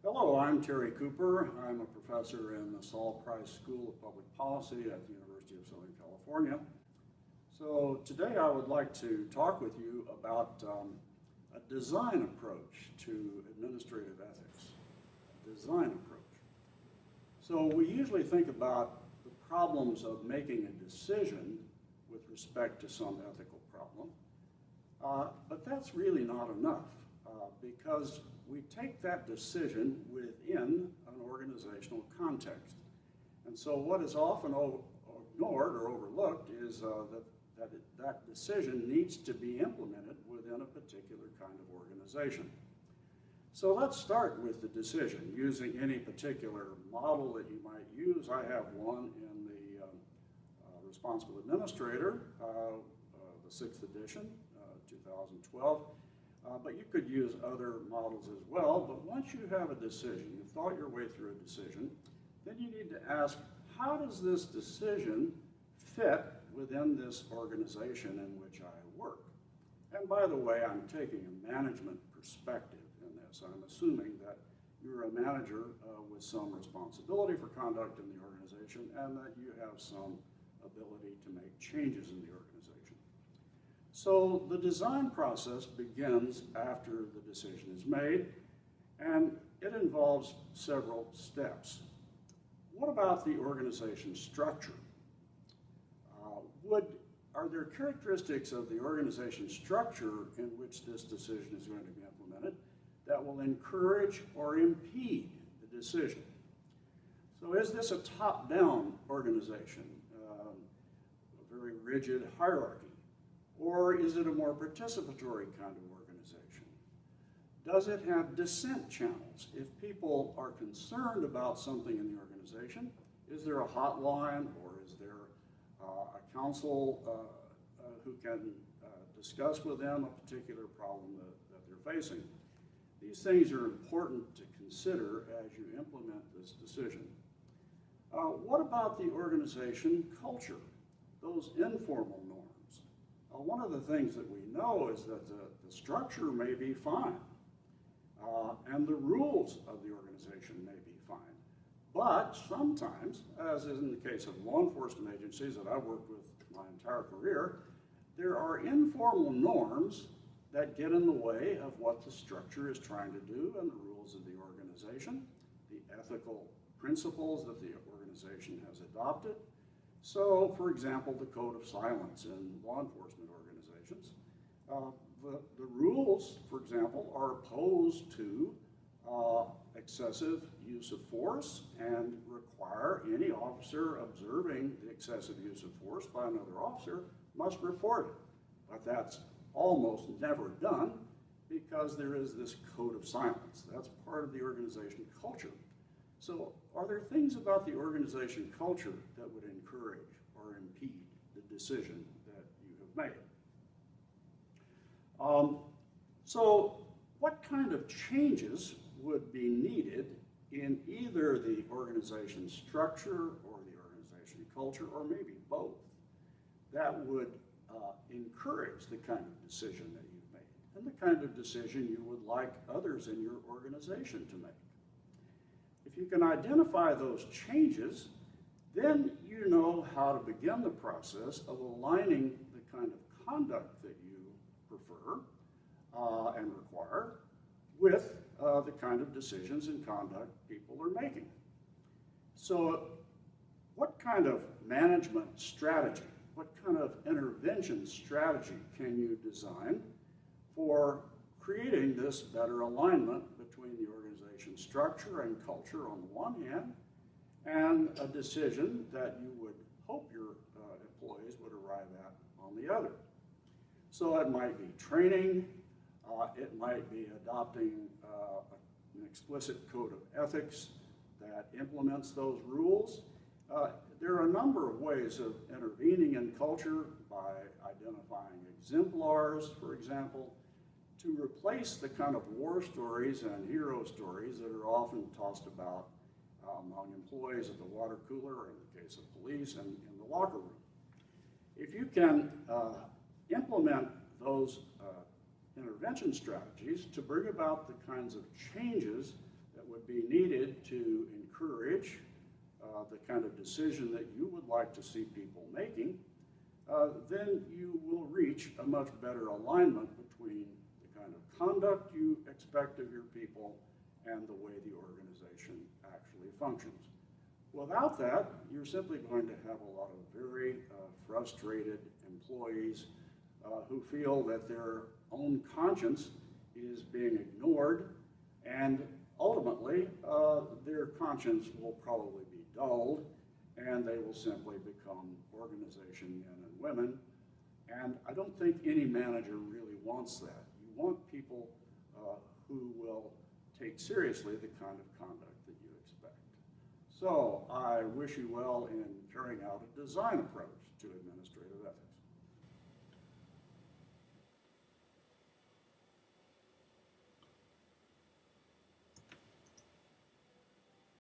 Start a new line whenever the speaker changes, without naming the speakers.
Hello, I'm Terry Cooper. I'm a professor in the Saul Price School of Public Policy at the University of Southern California. So today I would like to talk with you about a design approach to administrative ethics. A design approach. So we usually think about the problems of making a decision with respect to some ethical problem, but that's really not enough because we take that decision within an organizational context. And so what is often ignored or overlooked is that decision needs to be implemented within a particular kind of organization. So let's start with the decision using any particular model that you might use. I have one in the Responsible Administrator, the 6th edition, 2012. But you could use other models as well. But once you have a decision, you've thought your way through a decision, then you need to ask, how does this decision fit within this organization in which I work? And by the way, I'm taking a management perspective in this. I'm assuming that you're a manager with some responsibility for conduct in the organization and that you have some ability to make changes in the organization. So the design process begins after the decision is made, and it involves several steps. What about the organization structure? Are there characteristics of the organization structure in which this decision is going to be implemented that will encourage or impede the decision? So is this a top-down organization, a very rigid hierarchy? Or is it a more participatory kind of organization? Does it have dissent channels? If people are concerned about something in the organization, is there a hotline or is there a council who can discuss with them a particular problem that they're facing? These things are important to consider as you implement this decision. What about the organization culture, those informal norms? One of the things that we know is that the structure may be fine, and the rules of the organization may be fine. But sometimes, as is in the case of law enforcement agencies that I've worked with my entire career, there are informal norms that get in the way of what the structure is trying to do and the rules of the organization, the ethical principles that the organization has adopted. So, for example, the code of silence in law enforcement organizations. The rules, for example, are opposed to excessive use of force and require any officer observing the excessive use of force by another officer must report it. But that's almost never done because there is this code of silence. That's part of the organization culture. So are there things about the organization culture that would encourage or impede the decision that you have made? So what kind of changes would be needed in either the organization structure or the organization culture, or maybe both, that would encourage the kind of decision that you've made and the kind of decision you would like others in your organization to make? If you can identify those changes, then you know how to begin the process of aligning the kind of conduct that you prefer and require with the kind of decisions and conduct people are making. So what kind of management strategy, what kind of intervention strategy can you design for creating this better alignment between the organization structure and culture on the one hand, and a decision that you would hope your employees would arrive at on the other? So it might be training, it might be adopting an explicit code of ethics that implements those rules. There are a number of ways of intervening in culture by identifying exemplars, for example, to replace the kind of war stories and hero stories that are often tossed about among employees at the water cooler, or in the case of police, and in the locker room. If you can implement those intervention strategies to bring about the kinds of changes that would be needed to encourage the kind of decision that you would like to see people making, then you will reach a much better alignment between the kind of conduct you expect of your people and the way the organization actually functions. Without that, you're simply going to have a lot of very frustrated employees who feel that their own conscience is being ignored, and ultimately their conscience will probably be dulled, and they will simply become organization men and women. And I don't think any manager really wants that. You want people who will take seriously the kind of conduct that you expect. So I wish you well in carrying out a design approach to administration.